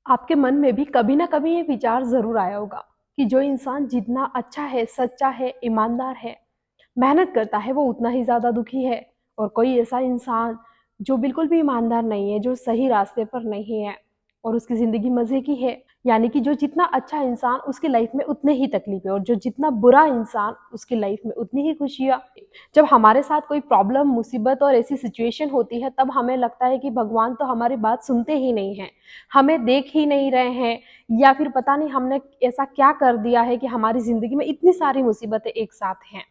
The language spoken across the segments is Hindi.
आपके मन में भी कभी ना कभी ये विचार ज़रूर आया होगा कि जो इंसान जितना अच्छा है, सच्चा है, ईमानदार है, मेहनत करता है, वो उतना ही ज़्यादा दुखी है। और कोई ऐसा इंसान जो बिल्कुल भी ईमानदार नहीं है, जो सही रास्ते पर नहीं है और उसकी ज़िंदगी मज़े की है। यानी कि जो जितना अच्छा इंसान उसकी लाइफ में उतने ही तकलीफ़ें और जो जितना बुरा इंसान उसकी लाइफ में उतनी ही खुशियाँ। जब हमारे साथ कोई प्रॉब्लम, मुसीबत और ऐसी सिचुएशन होती है तब हमें लगता है कि भगवान तो हमारी बात सुनते ही नहीं हैं, हमें देख ही नहीं रहे हैं या फिर पता नहीं हमने ऐसा क्या कर दिया है कि हमारी ज़िंदगी में इतनी सारी मुसीबतें एक साथ हैं।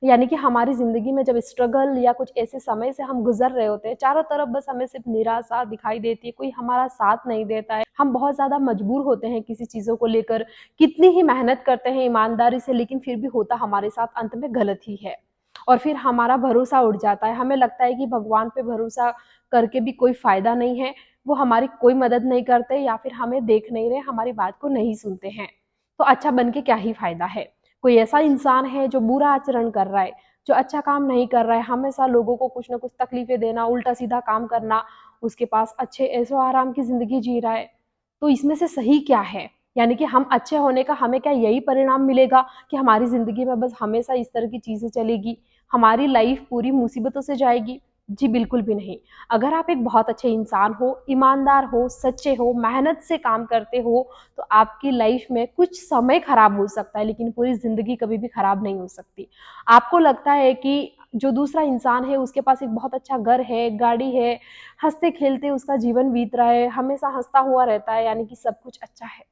यानी कि हमारी ज़िंदगी में जब स्ट्रगल या कुछ ऐसे समय से हम गुज़र रहे होते हैं, चारों तरफ बस हमें सिर्फ़ निराशा दिखाई देती है, कोई हमारा साथ नहीं देता है। हम बहुत ज़्यादा मजबूर होते हैं किसी चीज़ों को लेकर, कितनी ही मेहनत करते हैं ईमानदारी से लेकिन फिर भी होता हमारे साथ अंत में गलत ही है। और फिर हमारा भरोसा उठ जाता है, हमें लगता है कि भगवान पे भरोसा करके भी कोई फ़ायदा नहीं है, वो हमारी कोई मदद नहीं करते या फिर हमें देख नहीं रहे, हमारी बात को नहीं सुनते हैं। तो अच्छा बन के क्या ही फ़ायदा है? कोई ऐसा इंसान है जो बुरा आचरण कर रहा है, जो अच्छा काम नहीं कर रहा है, हमेशा लोगों को कुछ ना कुछ तकलीफ़ें देना, उल्टा-सीधा काम करना, उसके पास अच्छे ऐशो-आराम की ज़िंदगी जी रहा है। तो इसमें से सही क्या है? यानी कि हम अच्छे होने का हमें क्या यही परिणाम मिलेगा कि हमारी ज़िंदगी में बस हमेशा इस तरह की चीज़ें चलेगी, हमारी लाइफ़ पूरी मुसीबतों से जाएगी? जी, बिल्कुल भी नहीं। अगर आप एक बहुत अच्छे इंसान हो, ईमानदार हो, सच्चे हो, मेहनत से काम करते हो, तो आपकी लाइफ में कुछ समय खराब हो सकता है लेकिन पूरी ज़िंदगी कभी भी खराब नहीं हो सकती। आपको लगता है कि जो दूसरा इंसान है उसके पास एक बहुत अच्छा घर है, गाड़ी है, हँसते-खेलते उसका जीवन बीत रहा है, हमेशा हँसता हुआ रहता है यानी कि सब कुछ अच्छा है।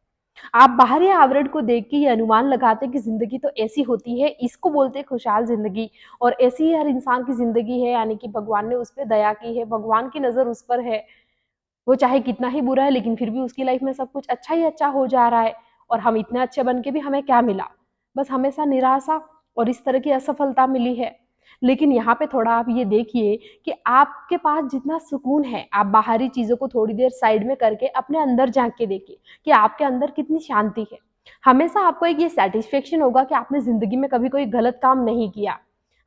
आप बाहरी आवरण को देख के ये अनुमान लगाते हैं कि ज़िंदगी तो ऐसी होती है, इसको बोलते हैं खुशहाल ज़िंदगी और ऐसी ही हर इंसान की ज़िंदगी है यानी कि भगवान ने उस पे दया की है, भगवान की नज़र उस पर है। वो चाहे कितना ही बुरा है लेकिन फिर भी उसकी लाइफ में सब कुछ अच्छा ही अच्छा हो जा रहा है और हम इतने अच्छे बन के भी हमें क्या मिला? बस हमेशा निराशा और इस तरह की असफलता मिली है। लेकिन यहाँ पे थोड़ा आप ये देखिए कि आपके पास जितना सुकून है, आप बाहरी चीज़ों को थोड़ी देर साइड में करके अपने अंदर झाँक के देखिए कि आपके अंदर कितनी शांति है। हमेशा आपको एक ये सैटिस्फैक्शन होगा कि आपने ज़िंदगी में कभी कोई गलत काम नहीं किया।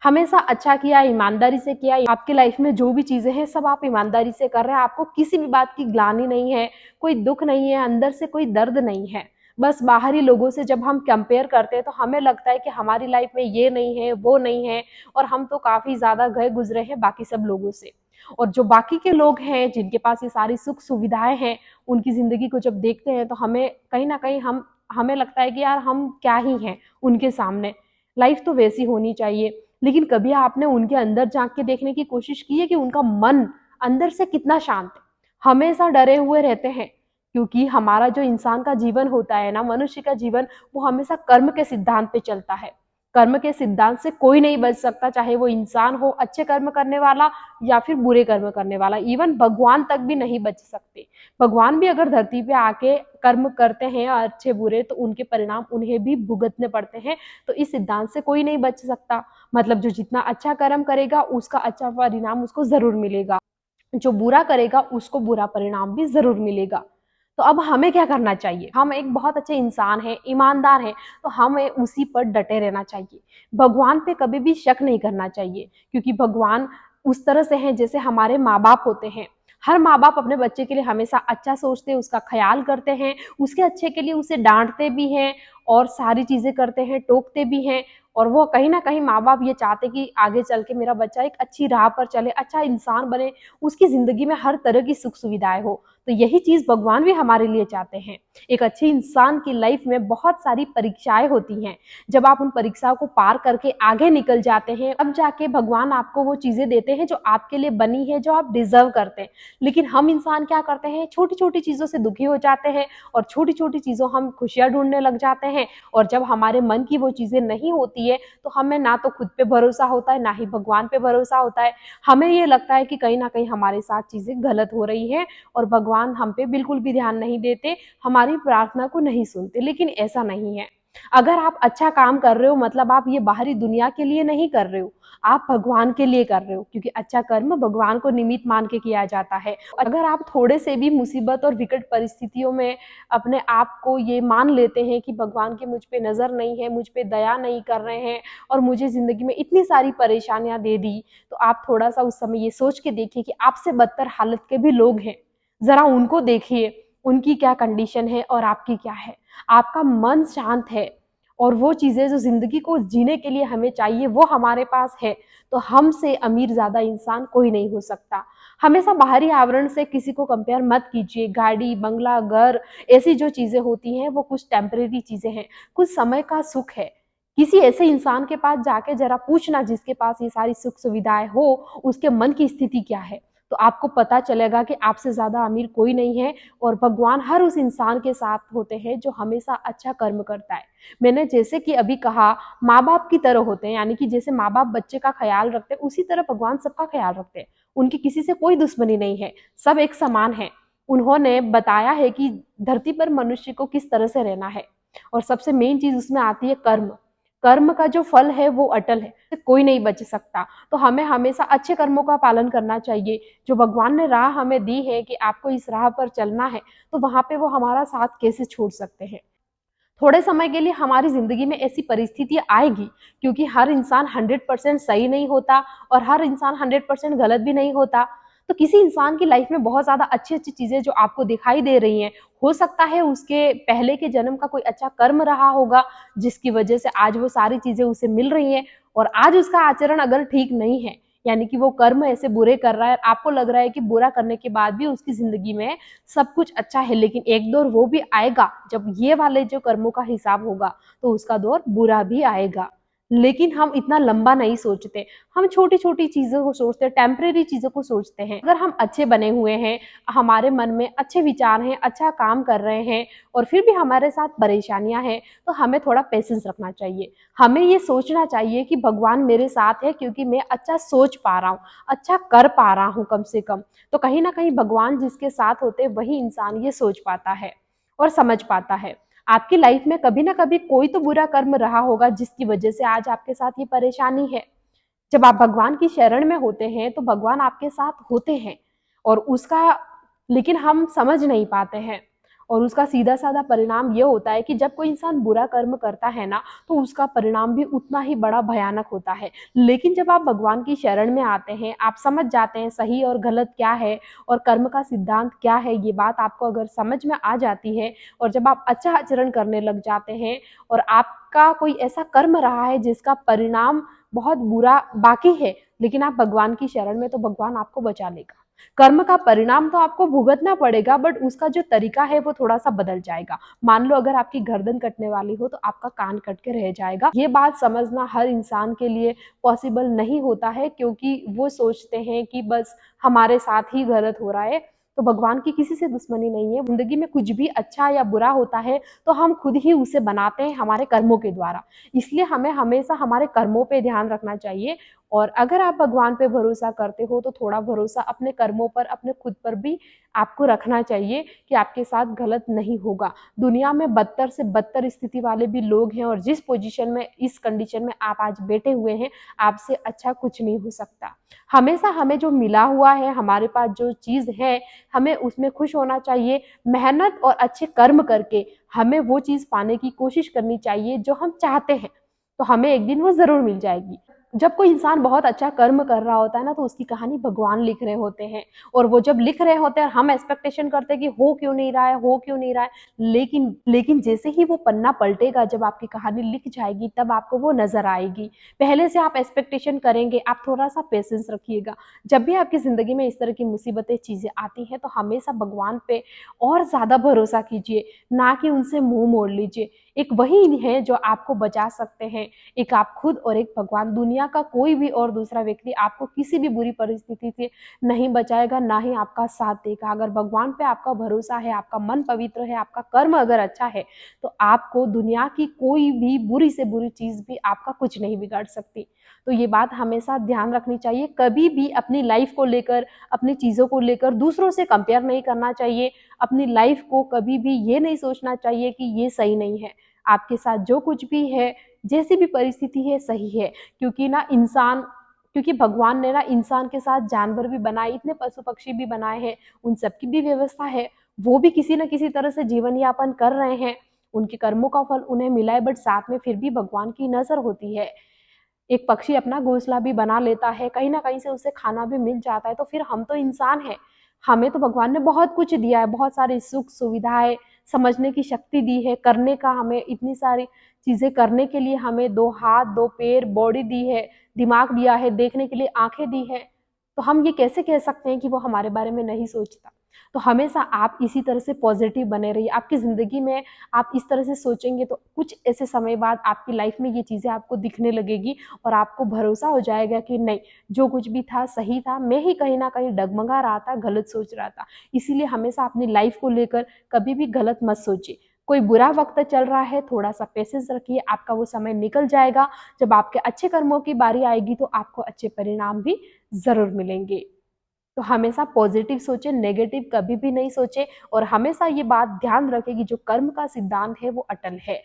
हमेशा अच्छा किया, ईमानदारी से किया, आपकी लाइफ में जो भी चीज़ें हैं सब आप ईमानदारी से कर रहे हैं, आपको किसी भी बात की ग्लानि नहीं है, कोई दुःख नहीं है, अंदर से कोई दर्द नहीं है। बस बाहरी लोगों से जब हम कंपेयर करते हैं तो हमें लगता है कि हमारी लाइफ में ये नहीं है, वो नहीं है और हम तो काफ़ी ज़्यादा गए गुज़रे हैं बाकी सब लोगों से। और जो बाकी के लोग हैं जिनके पास ये सारी सुख-सुविधाएँ हैं, उनकी ज़िंदगी को जब देखते हैं तो हमें कहीं न कहीं हमें लगता है कि यार हम क्या ही हैं उनके सामने, लाइफ तो वैसी होनी चाहिए। लेकिन कभी आपने उनके अंदर झाँक के देखने की कोशिश की है कि उनका मन अंदर से कितना शांत है? हमेशा डरे हुए रहते हैं, क्योंकि हमारा जो इंसान का जीवन होता है ना, मनुष्य का जीवन, वो हमेशा कर्म के सिद्धांत पे चलता है। कर्म के सिद्धांत से कोई नहीं बच सकता, चाहे वो इंसान हो अच्छे कर्म करने वाला या फिर बुरे कर्म करने वाला, इवन भगवान तक भी नहीं बच सकते। भगवान भी अगर धरती पे आके कर्म करते हैं अच्छे-बुरे, तो उनके परिणाम उन्हें भी भुगतने पड़ते हैं, तो इस सिद्धांत से कोई नहीं बच सकता। मतलब जो जितना अच्छा कर्म करेगा उसका अच्छा परिणाम उसको ज़रूर मिलेगा, जो बुरा करेगा उसको बुरा परिणाम भी ज़रूर मिलेगा। तो अब हमें क्या करना चाहिए? हम एक बहुत अच्छे इंसान हैं, ईमानदार हैं, तो हमें उसी पर डटे रहना चाहिए। भगवान पे कभी भी शक नहीं करना चाहिए, क्योंकि भगवान उस तरह से हैं जैसे हमारे माँ-बाप होते हैं। हर माँ-बाप अपने बच्चे के लिए हमेशा अच्छा सोचते हैं, उसका ख़्याल करते हैं, उसके अच्छे के लिए उसे डाँटते भी हैं और सारी चीज़ें करते हैं, टोकते भी हैं और वो कहीं न कहीं माँ-बाप ये चाहते हैं कि आगे चल के मेरा बच्चा एक अच्छी राह पर चले, अच्छा इंसान बने, उसकी ज़िंदगी में हर तरह की सुख-सुविधाएँ हो। तो यही चीज़ भगवान भी हमारे लिए चाहते हैं। एक अच्छे इंसान की लाइफ़ में बहुत सारी परीक्षाएँ होती हैं। जब आप उन परीक्षाओं को पार करके आगे निकल जाते हैं, तब जाके भगवान आपको वो चीज़ें देते हैं जो आपके लिए बनी है, जो आप डिज़र्व करते हैं। लेकिन हम इंसान क्या करते हैं, छोटी-छोटी चीज़ों से दुखी हो जाते हैं और छोटी-छोटी चीज़ों हम खुशियाँ ढूँढने लग जाते हैं और जब हमारे मन की वो चीज़ें नहीं होती है, तो हमें ना तो खुद पे भरोसा होता है, ना ही भगवान पे भरोसा होता है। हमें ये लगता है कि कहीं न कहीं हमारे साथ चीज़ें गलत हो रही हैं और भगवान हम पे बिल्कुल भी ध्यान नहीं देते, हमारी प्रार्थना को नहीं सुनते, लेकिन ऐसा नहीं है। अगर आप अच्छा काम कर रहे हो मतलब आप ये बाहरी दुनिया के लिए नहीं कर रहे हो, आप भगवान के लिए कर रहे हो क्योंकि अच्छा कर्म भगवान को निमित्त मान के किया जाता है। अगर आप थोड़े से भी मुसीबत और विकट परिस्थितियों में अपने आप को ये मान लेते हैं कि भगवान की मुझ पे नज़र नहीं है, मुझ पे दया नहीं कर रहे हैं और मुझे ज़िंदगी में इतनी सारी परेशानियाँ दे दी, तो आप थोड़ा-सा उस समय ये सोच के देखिए कि आपसे बदतर हालत के भी लोग हैं। ज़रा उनको देखिए, उनकी क्या कंडीशन है और आपकी क्या है। आपका मन शांत है और वो चीज़ें जो ज़िंदगी को जीने के लिए हमें चाहिए वो हमारे पास है, तो हमसे अमीर ज़्यादा इंसान कोई नहीं हो सकता। हमेशा बाहरी आवरण से किसी को कंपेयर मत कीजिए। गाड़ी, बंगला, घर, ऐसी जो चीज़ें होती हैं वो कुछ टेम्परेरी चीज़ें हैं, कुछ समय का सुख है। किसी ऐसे इंसान के पास जाके ज़रा पूछना जिसके पास ये सारी सुख-सुविधाएँ हो, उसके मन की स्थिति क्या है? तो आपको पता चलेगा कि आपसे ज़्यादा अमीर कोई नहीं है और भगवान हर उस इंसान के साथ होते हैं जो हमेशा अच्छा कर्म करता है। मैंने जैसे कि अभी कहा, माँ-बाप की तरह होते हैं, यानी कि जैसे माँ-बाप बच्चे का ख़्याल रखते हैं, उसी तरह भगवान सबका ख़्याल रखते हैं। उनकी किसी से कोई दुश्मनी नहीं है, सब एक समान हैं। उन्होंने बताया है कि धरती पर मनुष्य को किस तरह से रहना है और सबसे मेन चीज़ उसमें आती है कर्म। कर्म का जो फल है वो अटल है, कोई नहीं बच सकता। तो हमें हमेशा अच्छे कर्मों का पालन करना चाहिए। जो भगवान ने राह हमें दी है कि आपको इस राह पर चलना है, तो वहाँ पे वो हमारा साथ कैसे छोड़ सकते हैं। थोड़े समय के लिए हमारी ज़िंदगी में ऐसी परिस्थितियाँ आएगी, क्योंकि हर इंसान 100% सही नहीं होता और हर इंसान 100% गलत भी नहीं होता। तो किसी इंसान की लाइफ में बहुत ज़्यादा अच्छी-अच्छी चीज़ें जो आपको दिखाई दे रही हैं, हो सकता है उसके पहले के जन्म का कोई अच्छा कर्म रहा होगा, जिसकी वजह से आज वो सारी चीज़ें उसे मिल रही हैं और आज उसका आचरण अगर ठीक नहीं है, यानी कि वो कर्म ऐसे बुरे कर रहा है, आपको लग रहा है कि बुरा करने के बाद भी उसकी ज़िंदगी में सब कुछ अच्छा है, लेकिन एक दौर वो भी आएगा जब ये वाले जो कर्मों का हिसाब होगा, तो उसका दौर बुरा भी आएगा। लेकिन हम इतना लंबा नहीं सोचते, हम छोटी-छोटी चीज़ों को सोचते हैं, टेम्परेरी चीज़ों को सोचते हैं। अगर हम अच्छे बने हुए हैं, हमारे मन में अच्छे विचार हैं, अच्छा काम कर रहे हैं और फिर भी हमारे साथ परेशानियाँ हैं, तो हमें थोड़ा पेशेंस रखना चाहिए। हमें ये सोचना चाहिए कि भगवान मेरे साथ है क्योंकि मैं अच्छा सोच पा रहा हूँ, अच्छा कर पा रहा हूँ कम से कम। तो कहीं न कहीं भगवान जिसके साथ होते हैं वही इंसान ये सोच पाता है और समझ पाता है। आपकी लाइफ में कभी न कभी कोई तो बुरा कर्म रहा होगा जिसकी वजह से आज आपके साथ ये परेशानी है। जब आप भगवान की शरण में होते हैं तो भगवान आपके साथ होते हैं और उसका लेकिन हम समझ नहीं पाते हैं और उसका सीधा-साधा परिणाम ये होता है कि जब कोई इंसान बुरा कर्म करता है ना, तो उसका परिणाम भी उतना ही बड़ा भयानक होता है। लेकिन जब आप भगवान की शरण में आते हैं, आप समझ जाते हैं सही और गलत क्या है और कर्म का सिद्धांत क्या है, ये बात आपको अगर समझ में आ जाती है और जब आप अच्छा आचरण करने लग जाते हैं और आपका कोई ऐसा कर्म रहा है जिसका परिणाम बहुत बुरा बाकी है, लेकिन आप भगवान की शरण में तो भगवान आपको बचा लेगा। कर्म का परिणाम तो आपको भुगतना पड़ेगा बट उसका जो तरीका है वो थोड़ा-सा बदल जाएगा। मान लो अगर आपकी गर्दन कटने वाली हो तो आपका कान कट के रह जाएगा। ये बात समझना हर इंसान के लिए पॉसिबल नहीं होता है क्योंकि वो सोचते हैं कि बस हमारे साथ ही गलत हो रहा है। तो भगवान की किसी से दुश्मनी नहीं है। ज़िंदगी में कुछ भी अच्छा या बुरा होता है तो हम खुद ही उसे बनाते हैं हमारे कर्मों के द्वारा। इसलिए हमें हमेशा हमारे कर्मों पे ध्यान रखना चाहिए और अगर आप भगवान पे भरोसा करते हो तो थोड़ा भरोसा अपने कर्मों पर, अपने खुद पर भी आपको रखना चाहिए कि आपके साथ गलत नहीं होगा। दुनिया में बदतर से बदतर स्थिति वाले भी लोग हैं और जिस पोज़ीशन में, इस कंडीशन में आप आज बैठे हुए हैं, आपसे अच्छा कुछ नहीं हो सकता। हमेशा हमें जो मिला हुआ है, हमारे पास जो चीज़ है, हमें उसमें खुश होना चाहिए। मेहनत और अच्छे कर्म करके हमें वो चीज़ पाने की कोशिश करनी चाहिए जो हम चाहते हैं, तो हमें एक दिन वो ज़रूर मिल जाएगी। जब कोई इंसान बहुत अच्छा कर्म कर रहा होता है ना, तो उसकी कहानी भगवान लिख रहे होते हैं और वो जब लिख रहे होते हैं और हम एक्सपेक्टेशन करते हैं कि हो क्यों नहीं रहा है, हो क्यों नहीं रहा है, लेकिन जैसे ही वो पन्ना पलटेगा, जब आपकी कहानी लिख जाएगी, तब आपको वो नज़र आएगी। पहले से आप एक्सपेक्टेशन करेंगे, आप थोड़ा-सा पेशेंस रखिएगा। जब भी आपकी ज़िंदगी में इस तरह की मुसीबतें, चीज़ें आती हैं, तो हमेशा भगवान पे और ज़्यादा भरोसा कीजिए, ना कि उनसे मुँह मोड़ लीजिए। एक वही है जो आपको बचा सकते हैं, एक आप खुद और एक भगवान। दुनिया का कोई भी और दूसरा व्यक्ति आपको किसी भी बुरी परिस्थिति से नहीं बचाएगा, ना ही आपका साथ देगा। अगर भगवान पे आपका भरोसा है, आपका मन पवित्र है, आपका कर्म अगर अच्छा है, तो आपको दुनिया की कोई भी बुरी से बुरी चीज़ भी आपका कुछ नहीं बिगाड़ सकती। तो ये बात हमेशा ध्यान रखनी चाहिए, कभी भी अपनी लाइफ़ को लेकर, अपनी चीज़ों को लेकर दूसरों से कंपेयर नहीं करना चाहिए। अपनी लाइफ़ को कभी भी ये नहीं सोचना चाहिए कि ये सही नहीं है। आपके साथ जो कुछ भी है, जैसी भी परिस्थिति है, सही है। क्योंकि भगवान ने ना इंसान के साथ जानवर भी बनाए, इतने पशु-पक्षी भी बनाए हैं, उन सब की भी व्यवस्था है। वो भी किसी न किसी तरह से जीवन यापन कर रहे हैं। उनके कर्मों का फल उन्हें मिला है बट साथ में फिर भी भगवान की नज़र होती है। एक पक्षी अपना घोंसला भी बना लेता है, कहीं न कहीं से उसे खाना भी मिल जाता है, तो फिर हम तो इंसान हैं। हमें तो भगवान ने बहुत कुछ दिया है, बहुत सारी सुख-सुविधाएँ, समझने की शक्ति दी है, करने का हमें इतनी सारी चीज़ें करने के लिए हमें 2 हाथ, 2 पैर, बॉडी दी है, दिमाग दिया है, देखने के लिए आँखें दी हैं। तो हम ये कैसे कह सकते हैं कि वो हमारे बारे में नहीं सोचता? तो हमेशा आप इसी तरह से पॉज़िटिव बने रहिए। आपकी ज़िंदगी में आप इस तरह से सोचेंगे तो कुछ ऐसे समय बाद आपकी लाइफ़ में ये चीज़ें आपको दिखने लगेगी और आपको भरोसा हो जाएगा कि नहीं, जो कुछ भी था सही था, मैं ही कहीं न कहीं डगमगा रहा था, गलत सोच रहा था। इसीलिए हमेशा अपनी लाइफ़ को लेकर कभी भी गलत मत सोचिए। कोई बुरा वक़्त चल रहा है, थोड़ा-सा पेशेंस रखिए, आपका वो समय निकल जाएगा। जब आपके अच्छे कर्मों की बारी आएगी तो आपको अच्छे परिणाम भी ज़रूर मिलेंगे। तो हमेशा पॉज़िटिव सोचें, नेगेटिव कभी भी नहीं सोचें और हमेशा ये बात ध्यान रखें कि जो कर्म का सिद्धांत है वो अटल है।